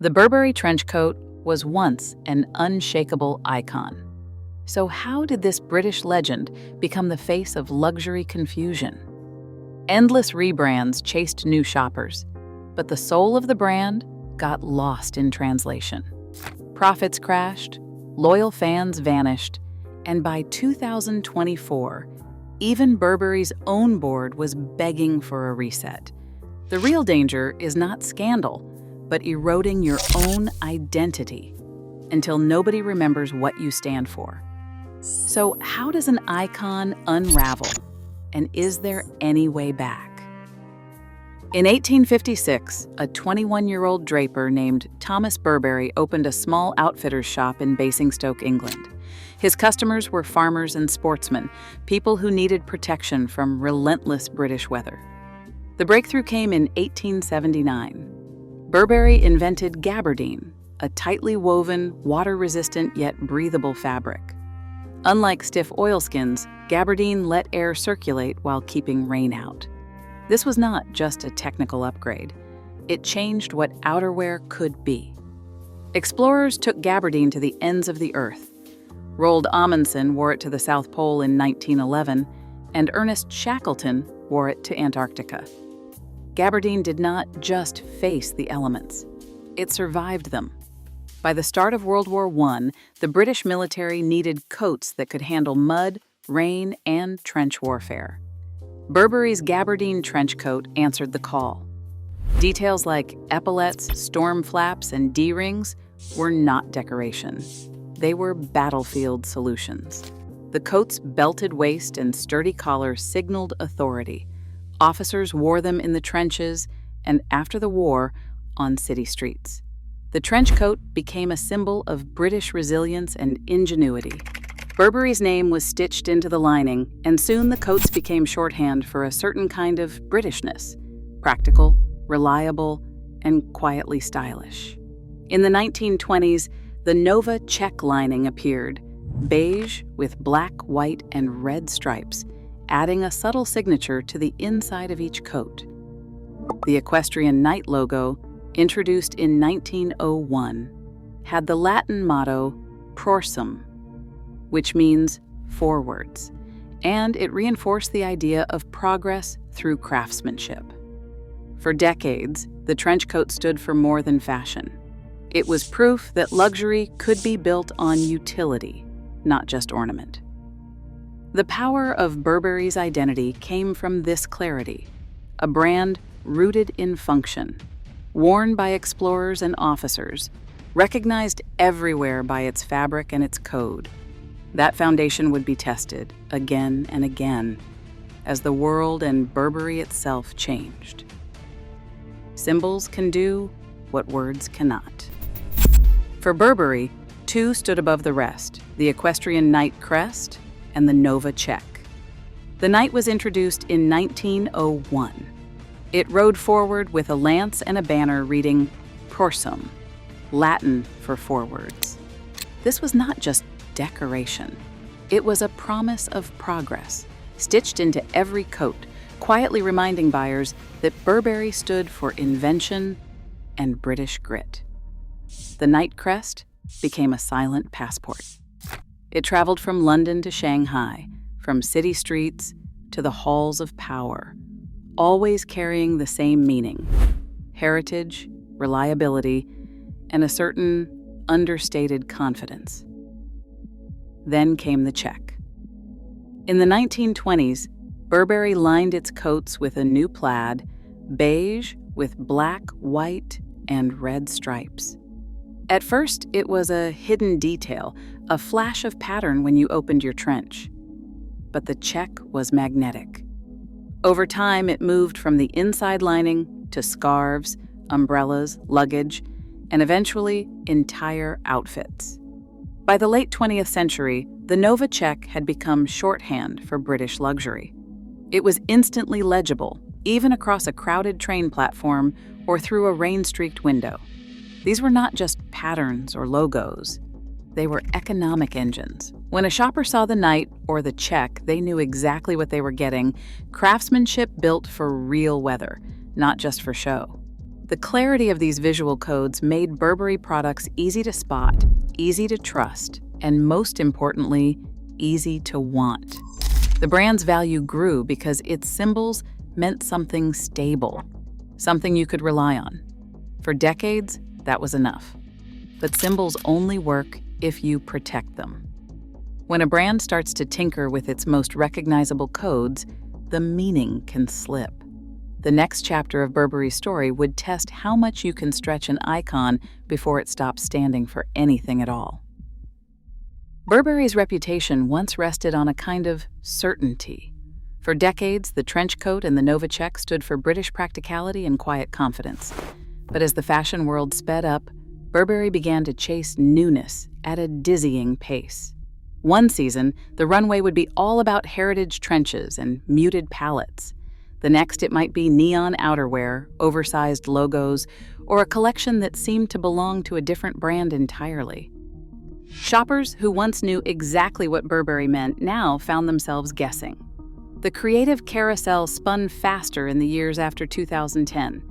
The Burberry trench coat was once an unshakable icon. So how did this British legend become the face of luxury confusion? Endless rebrands chased new shoppers, but the soul of the brand got lost in translation. Profits crashed, loyal fans vanished, and by 2024, even Burberry's own board was begging for a reset. The real danger is not scandal, but eroding your own identity until nobody remembers what you stand for. So how does an icon unravel? And is there any way back? In 1856, a 21-year-old draper named Thomas Burberry opened a small outfitter's shop in Basingstoke, England. His customers were farmers and sportsmen, people who needed protection from relentless British weather. The breakthrough came in 1879. Burberry invented gabardine, a tightly woven, water-resistant yet breathable fabric. Unlike stiff oilskins, gabardine let air circulate while keeping rain out. This was not just a technical upgrade. It changed what outerwear could be. Explorers took gabardine to the ends of the earth. Roald Amundsen wore it to the South Pole in 1911, and Ernest Shackleton wore it to Antarctica. Gabardine did not just face the elements. It survived them. By the start of World War I, the British military needed coats that could handle mud, rain, and trench warfare. Burberry's gabardine trench coat answered the call. Details like epaulets, storm flaps, and D-rings were not decoration. They were battlefield solutions. The coat's belted waist and sturdy collar signaled authority. Officers wore them in the trenches and, after the war, on city streets. The trench coat became a symbol of British resilience and ingenuity. Burberry's name was stitched into the lining, and soon the coats became shorthand for a certain kind of Britishness: practical, reliable, and quietly stylish. In the 1920s, the Nova check lining appeared, beige with black, white, and red stripes, adding a subtle signature to the inside of each coat. The equestrian knight logo, introduced in 1901, had the Latin motto prorsum, which means forwards, and it reinforced the idea of progress through craftsmanship. For decades, the trench coat stood for more than fashion. It was proof that luxury could be built on utility, not just ornament. The power of Burberry's identity came from this clarity: a brand rooted in function, worn by explorers and officers, recognized everywhere by its fabric and its code. That foundation would be tested again and again as the world and Burberry itself changed. Symbols can do what words cannot. For Burberry, two stood above the rest: the equestrian knight crest and the Nova check. The knight was introduced in 1901. It rode forward with a lance and a banner reading prorsum, Latin for forwards. This was not just decoration. It was a promise of progress, stitched into every coat, quietly reminding buyers that Burberry stood for invention and British grit. The knight crest became a silent passport. It traveled from London to Shanghai, from city streets to the halls of power, always carrying the same meaning: heritage, reliability, and a certain understated confidence. Then came the check. In the 1920s, Burberry lined its coats with a new plaid, beige with black, white, and red stripes. At first, it was a hidden detail, a flash of pattern when you opened your trench. But the check was magnetic. Over time, it moved from the inside lining to scarves, umbrellas, luggage, and eventually entire outfits. By the late 20th century, the Nova check had become shorthand for British luxury. It was instantly legible, even across a crowded train platform or through a rain-streaked window. These were not just patterns or logos. They were economic engines. When a shopper saw the knight or the check, they knew exactly what they were getting: craftsmanship built for real weather, not just for show. The clarity of these visual codes made Burberry products easy to spot, easy to trust, and most importantly, easy to want. The brand's value grew because its symbols meant something stable, something you could rely on. For decades, that was enough. But symbols only work if you protect them. When a brand starts to tinker with its most recognizable codes, the meaning can slip. The next chapter of Burberry's story would test how much you can stretch an icon before it stops standing for anything at all. Burberry's reputation once rested on a kind of certainty. For decades, the trench coat and the Nova check stood for British practicality and quiet confidence. But as the fashion world sped up, Burberry began to chase newness at a dizzying pace. One season, the runway would be all about heritage trenches and muted palettes. The next, it might be neon outerwear, oversized logos, or a collection that seemed to belong to a different brand entirely. Shoppers who once knew exactly what Burberry meant now found themselves guessing. The creative carousel spun faster in the years after 2010.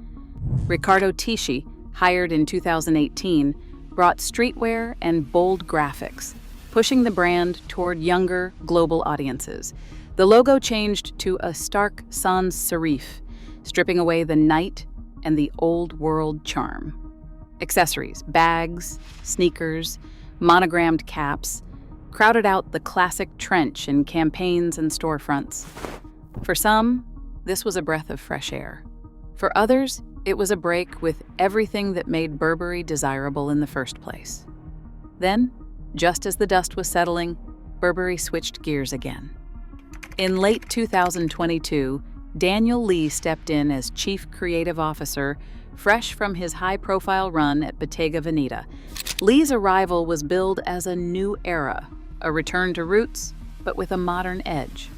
Riccardo Tisci, hired in 2018, brought streetwear and bold graphics, pushing the brand toward younger, global audiences. The logo changed to a stark sans serif, stripping away the knight and the old-world charm. Accessories, bags, sneakers, monogrammed caps, crowded out the classic trench in campaigns and storefronts. For some, this was a breath of fresh air. For others, it was a break with everything that made Burberry desirable in the first place. Then, just as the dust was settling, Burberry switched gears again. In late 2022, Daniel Lee stepped in as Chief Creative Officer, fresh from his high-profile run at Bottega Veneta. Lee's arrival was billed as a new era, a return to roots, but with a modern edge.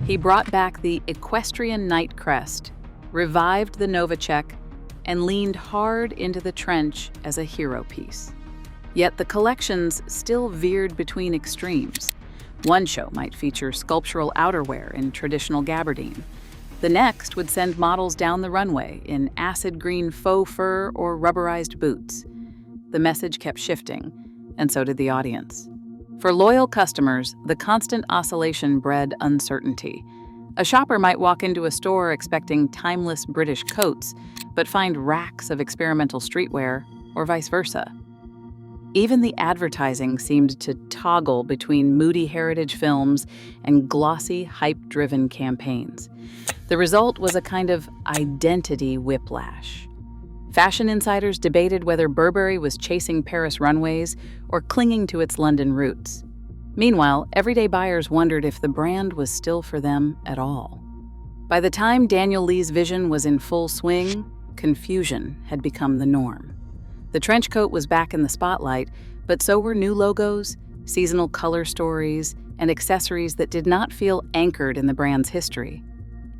He brought back the equestrian knight crest, revived the Nova check, and leaned hard into the trench as a hero piece. Yet the collections still veered between extremes. One show might feature sculptural outerwear in traditional gabardine. The next would send models down the runway in acid green faux fur or rubberized boots. The message kept shifting, and so did the audience. For loyal customers, the constant oscillation bred uncertainty. A shopper might walk into a store expecting timeless British coats, but find racks of experimental streetwear, or vice versa. Even the advertising seemed to toggle between moody heritage films and glossy, hype-driven campaigns. The result was a kind of identity whiplash. Fashion insiders debated whether Burberry was chasing Paris runways or clinging to its London roots. Meanwhile, everyday buyers wondered if the brand was still for them at all. By the time Daniel Lee's vision was in full swing, confusion had become the norm. The trench coat was back in the spotlight, but so were new logos, seasonal color stories, and accessories that did not feel anchored in the brand's history.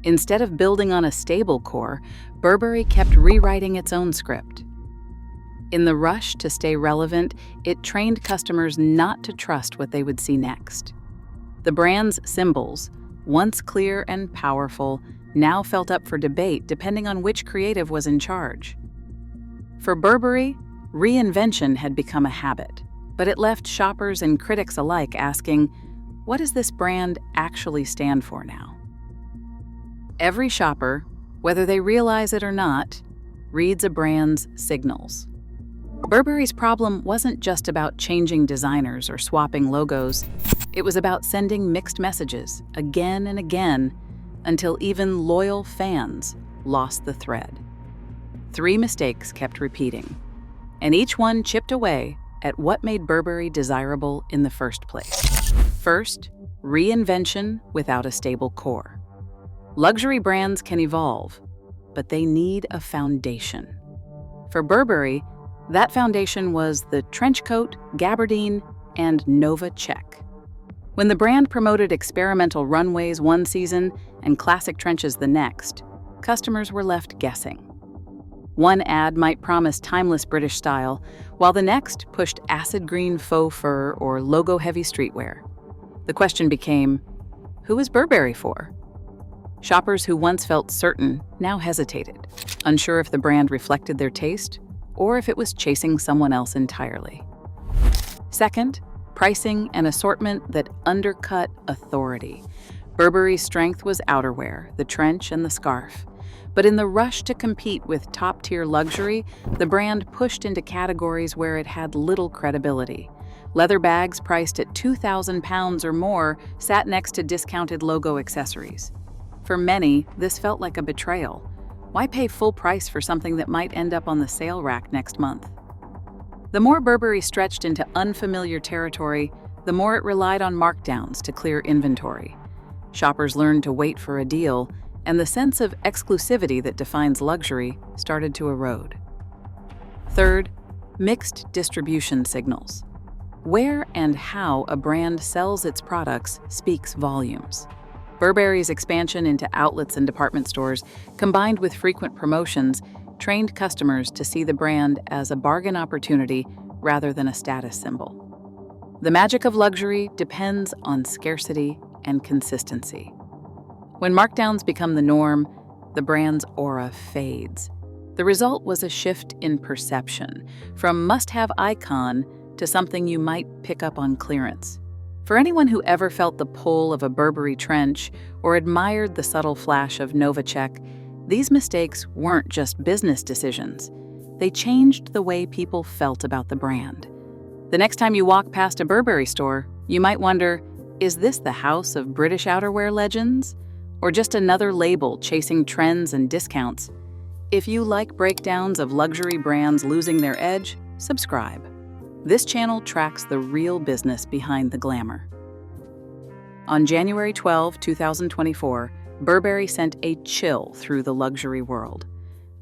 Instead of building on a stable core, Burberry kept rewriting its own script. In the rush to stay relevant, it trained customers not to trust what they would see next. The brand's symbols, once clear and powerful, now felt up for debate depending on which creative was in charge. For Burberry, reinvention had become a habit, but it left shoppers and critics alike asking, what does this brand actually stand for now? Every shopper, whether they realize it or not, reads a brand's signals. Burberry's problem wasn't just about changing designers or swapping logos. It was about sending mixed messages again and again until even loyal fans lost the thread. 3 mistakes kept repeating, and each one chipped away at what made Burberry desirable in the first place. First, reinvention without a stable core. Luxury brands can evolve, but they need a foundation. For Burberry, that foundation was the trench coat, gabardine, and Nova check. When the brand promoted experimental runways one season and classic trenches the next, customers were left guessing. One ad might promise timeless British style, while the next pushed acid green faux fur or logo-heavy streetwear. The question became, who is Burberry for? Shoppers who once felt certain now hesitated, unsure if the brand reflected their taste or if it was chasing someone else entirely. Second, pricing and assortment that undercut authority. Burberry's strength was outerwear, the trench and the scarf. But in the rush to compete with top-tier luxury, the brand pushed into categories where it had little credibility. Leather bags priced at £2,000 or more sat next to discounted logo accessories. For many, this felt like a betrayal. Why pay full price for something that might end up on the sale rack next month? The more Burberry stretched into unfamiliar territory, the more it relied on markdowns to clear inventory. Shoppers learned to wait for a deal, and the sense of exclusivity that defines luxury started to erode. Third, mixed distribution signals. Where and how a brand sells its products speaks volumes. Burberry's expansion into outlets and department stores, combined with frequent promotions, trained customers to see the brand as a bargain opportunity rather than a status symbol. The magic of luxury depends on scarcity and consistency. When markdowns become the norm, the brand's aura fades. The result was a shift in perception, from must-have icon to something you might pick up on clearance. For anyone who ever felt the pull of a Burberry trench or admired the subtle flash of Novacek, these mistakes weren't just business decisions. They changed the way people felt about the brand. The next time you walk past a Burberry store, you might wonder, is this the house of British outerwear legends? Or just another label chasing trends and discounts? If you like breakdowns of luxury brands losing their edge, subscribe. This channel tracks the real business behind the glamour. On January 12, 2024, Burberry sent a chill through the luxury world.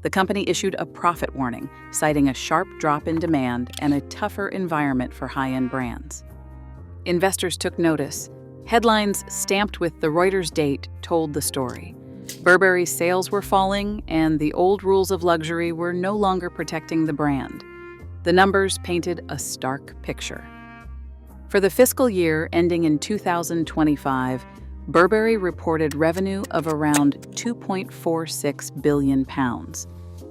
The company issued a profit warning, citing a sharp drop in demand and a tougher environment for high-end brands. Investors took notice. Headlines stamped with the Reuters date told the story. Burberry's sales were falling, and the old rules of luxury were no longer protecting the brand. The numbers painted a stark picture. For the fiscal year ending in 2025, Burberry reported revenue of around £2.46 billion.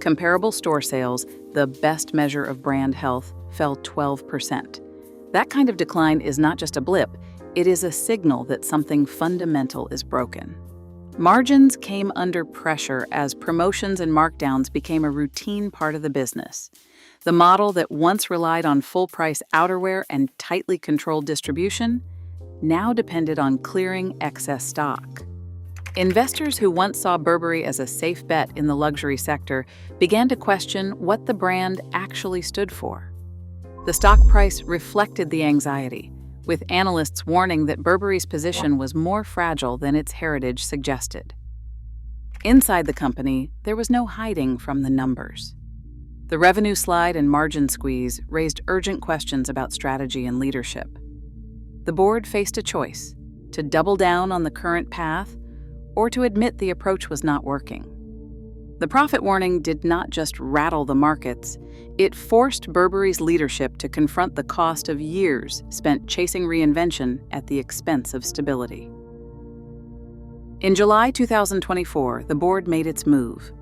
Comparable store sales, the best measure of brand health, fell 12%. That kind of decline is not just a blip, it is a signal that something fundamental is broken. Margins came under pressure as promotions and markdowns became a routine part of the business. The model that once relied on full-price outerwear and tightly controlled distribution now depended on clearing excess stock. Investors who once saw Burberry as a safe bet in the luxury sector began to question what the brand actually stood for. The stock price reflected the anxiety, with analysts warning that Burberry's position was more fragile than its heritage suggested. Inside the company, there was no hiding from the numbers. The revenue slide and margin squeeze raised urgent questions about strategy and leadership. The board faced a choice: to double down on the current path or to admit the approach was not working. The profit warning did not just rattle the markets, it forced Burberry's leadership to confront the cost of years spent chasing reinvention at the expense of stability. In July 2024, the board made its move.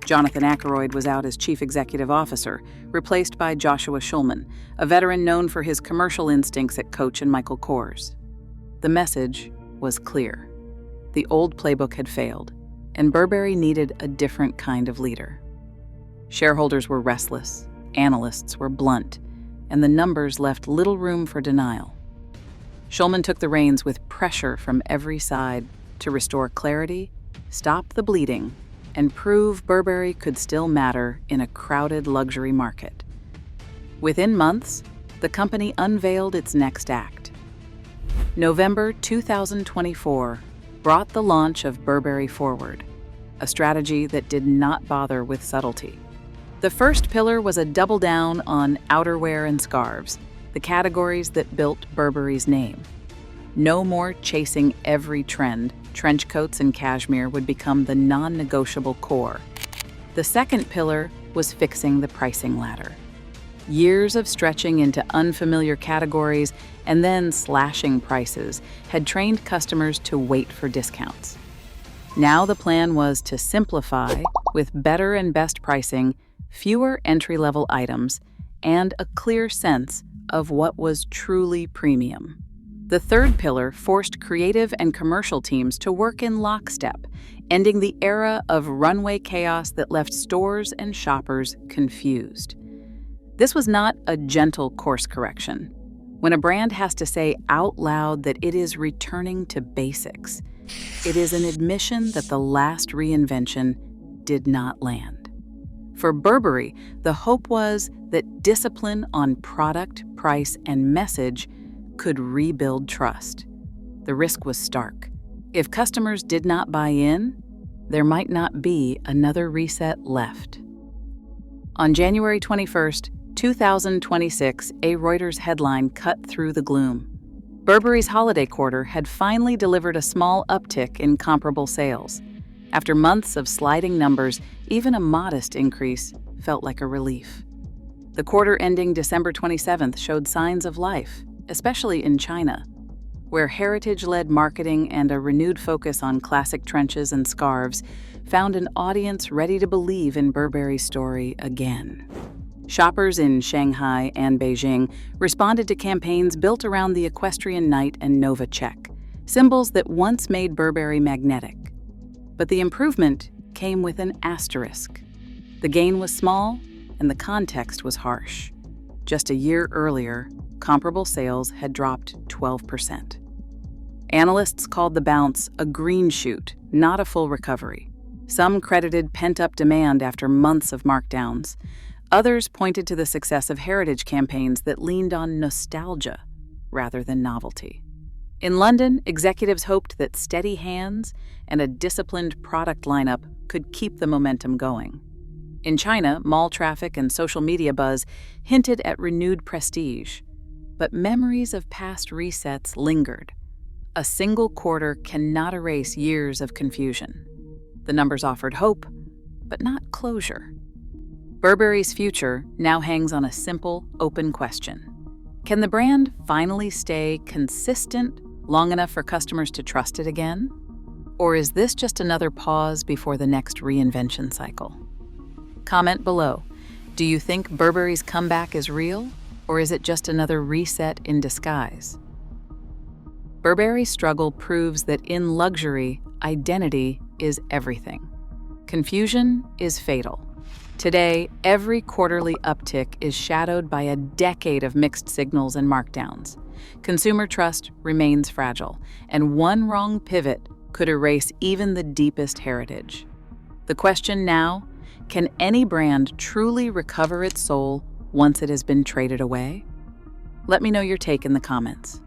Jonathan Akeroyd was out as chief executive officer, replaced by Joshua Schulman, a veteran known for his commercial instincts at Coach and Michael Kors. The message was clear. The old playbook had failed, and Burberry needed a different kind of leader. Shareholders were restless, analysts were blunt, and the numbers left little room for denial. Schulman took the reins with pressure from every side to restore clarity, stop the bleeding, and prove Burberry could still matter in a crowded luxury market. Within months, the company unveiled its next act. November 2024 brought the launch of Burberry Forward, a strategy that did not bother with subtlety. The first pillar was a double down on outerwear and scarves, the categories that built Burberry's name. No more chasing every trend. Trench coats and cashmere would become the non-negotiable core. The second pillar was fixing the pricing ladder. Years of stretching into unfamiliar categories and then slashing prices had trained customers to wait for discounts. Now the plan was to simplify with better and best pricing, fewer entry-level items, and a clear sense of what was truly premium. The third pillar forced creative and commercial teams to work in lockstep, ending the era of runway chaos that left stores and shoppers confused. This was not a gentle course correction. When a brand has to say out loud that it is returning to basics, it is an admission that the last reinvention did not land. For Burberry, the hope was that discipline on product, price, and message could rebuild trust. The risk was stark. If customers did not buy in, there might not be another reset left. On January 21st, 2026, a Reuters headline cut through the gloom. Burberry's holiday quarter had finally delivered a small uptick in comparable sales. After months of sliding numbers, even a modest increase felt like a relief. The quarter ending December 27th showed signs of life, especially in China, where heritage-led marketing and a renewed focus on classic trenches and scarves found an audience ready to believe in Burberry's story again. Shoppers in Shanghai and Beijing responded to campaigns built around the equestrian knight and Nova check, symbols that once made Burberry magnetic. But the improvement came with an asterisk. The gain was small, and the context was harsh. Just a year earlier, comparable sales had dropped 12%. Analysts called the bounce a green shoot, not a full recovery. Some credited pent-up demand after months of markdowns. Others pointed to the success of heritage campaigns that leaned on nostalgia rather than novelty. In London, executives hoped that steady hands and a disciplined product lineup could keep the momentum going. In China, mall traffic and social media buzz hinted at renewed prestige. But memories of past resets lingered. A single quarter cannot erase years of confusion. The numbers offered hope, but not closure. Burberry's future now hangs on a simple, open question. Can the brand finally stay consistent long enough for customers to trust it again? Or is this just another pause before the next reinvention cycle? Comment below. Do you think Burberry's comeback is real, or is it just another reset in disguise? Burberry's struggle proves that in luxury, identity is everything. Confusion is fatal. Today, every quarterly uptick is shadowed by a decade of mixed signals and markdowns. Consumer trust remains fragile, and one wrong pivot could erase even the deepest heritage. The question now, can any brand truly recover its soul once it has been traded away? Let me know your take in the comments.